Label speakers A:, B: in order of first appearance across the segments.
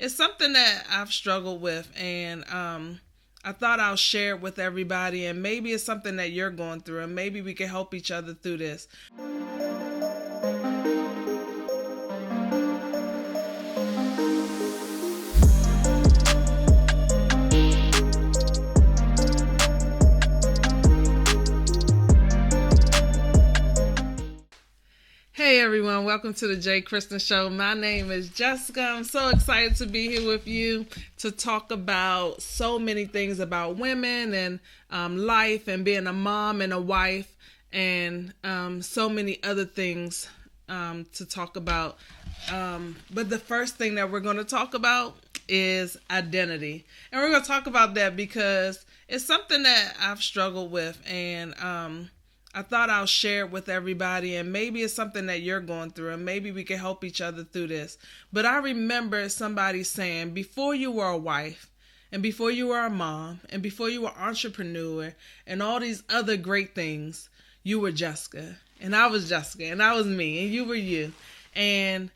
A: it's something that I've struggled with, and I thought I'll share it with everybody, and maybe it's something that you're going through, and maybe we can help each other through this. Hey everyone, welcome to the Christyn Show. My name is Jessica. I'm so excited to be here with you to talk about so many things about women and life and being a mom and a wife and so many other things to talk about. But the first thing that we're going to talk about is identity. And we're going to talk about that because it's something that I've struggled with, and I thought I'll share it with everybody, and maybe it's something that you're going through, and maybe we can help each other through this. But I remember somebody saying, before you were a wife, and before you were a mom, and before you were an entrepreneur, and all these other great things, you were Jessica, and I was Jessica, and I was me, and you were you. And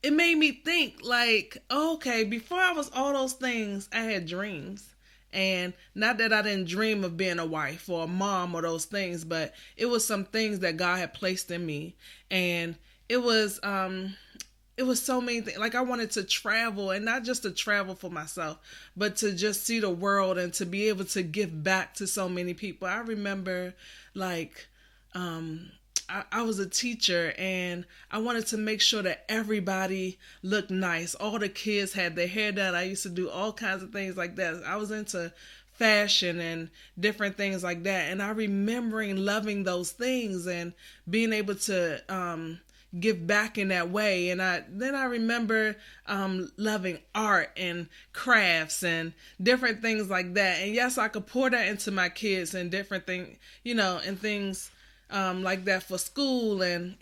A: it made me think like, okay, before I was all those things, I had dreams. And not that I didn't dream of being a wife or a mom or those things, but it was some things that God had placed in me. And it was so many things. Like I wanted to travel, and not just to travel for myself, but to just see the world and to be able to give back to so many people. I remember like, I was a teacher, and I wanted to make sure that everybody looked nice. All the kids had their hair done. I used to do all kinds of things like that. I was into fashion and different things like that. And I remembering loving those things and being able to give back in that way. And I remember loving art and crafts and different things like that. And yes, I could pour that into my kids and different things, and things like that for school and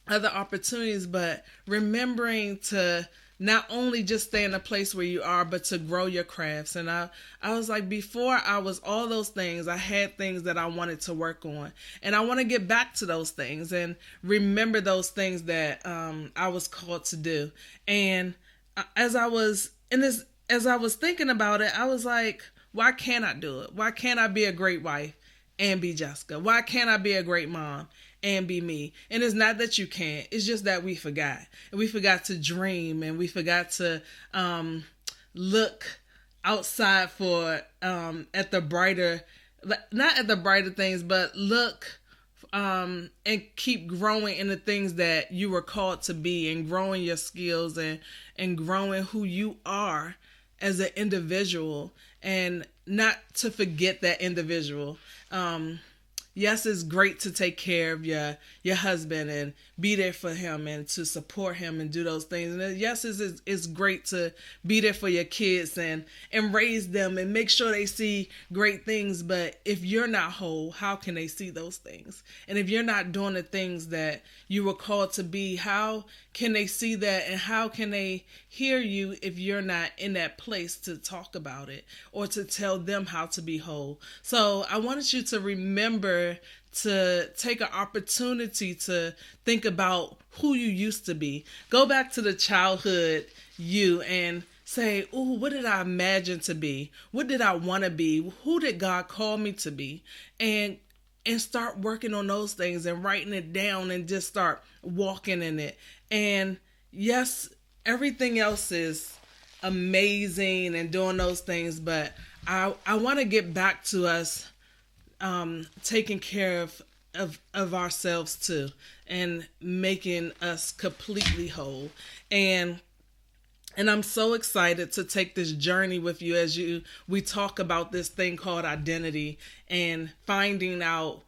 A: other opportunities, but remembering to not only just stay in a place where you are, but to grow your crafts. And I was like, before I was all those things, I had things that I wanted to work on, and I want to get back to those things and remember those things that I was called to do. And as I was thinking about it, I was like, why can't I do it? Why can't I be a great wife and be Jessica? Why can't I be a great mom and be me? And it's not that you can't. It's just that we forgot. And we forgot to dream, and we forgot to look outside for at the brighter, not at the brighter things, but look and keep growing in the things that you were called to be, and growing your skills and growing who you are as an individual, and not to forget that individual. Yes, it's great to take care of your husband and be there for him and to support him and do those things. And yes, it's great to be there for your kids and raise them and make sure they see great things. But if you're not whole, how can they see those things? And if you're not doing the things that you were called to be, how can they see that? And how can they hear you if you're not in that place to talk about it or to tell them how to be whole? So I wanted you to remember to take an opportunity to think about who you used to be. Go back to the childhood you and say, ooh, what did I imagine to be? What did I want to be? Who did God call me to be? And start working on those things and writing it down and just start walking in it. And yes, everything else is amazing and doing those things, but I want to get back to us taking care of ourselves too, and making us completely whole. And I'm so excited to take this journey with you as we talk about this thing called identity and finding out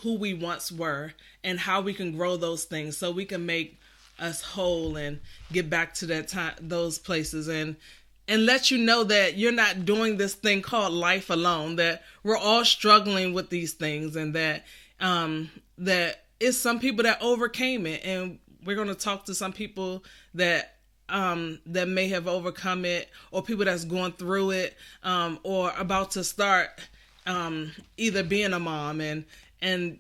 A: who we once were and how we can grow those things so we can make us whole and get back to that time, those places, and let you know that you're not doing this thing called life alone, that we're all struggling with these things, and that it's some people that overcame it. And we're going to talk to some people that may have overcome it, or people that's going through it, or about to start either being a mom and and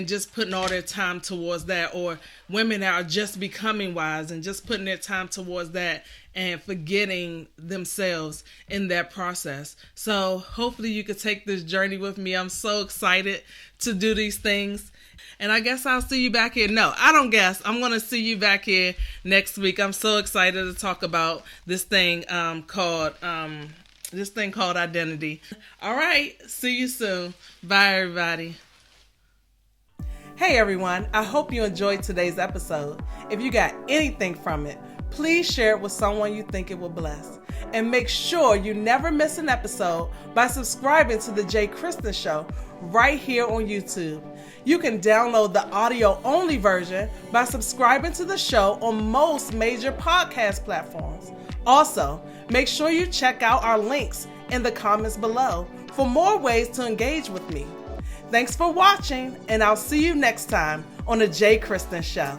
A: just putting all their time towards that, or women that are just becoming wise and just putting their time towards that and forgetting themselves in that process. So hopefully you could take this journey with me. I'm so excited to do these things. And I guess I'll see you back here. No, I don't guess. I'm going to see you back here next week. I'm so excited to talk about this thing called identity. All right. See you soon. Bye, everybody. Hey, everyone. I hope you enjoyed today's episode. If you got anything from it, please share it with someone you think it will bless. And make sure you never miss an episode by subscribing to the J. Christyn Show right here on YouTube. You can download the audio-only version by subscribing to the show on most major podcast platforms. Also, make sure you check out our links in the comments below for more ways to engage with me. Thanks for watching, and I'll see you next time on the J. Christyn Show.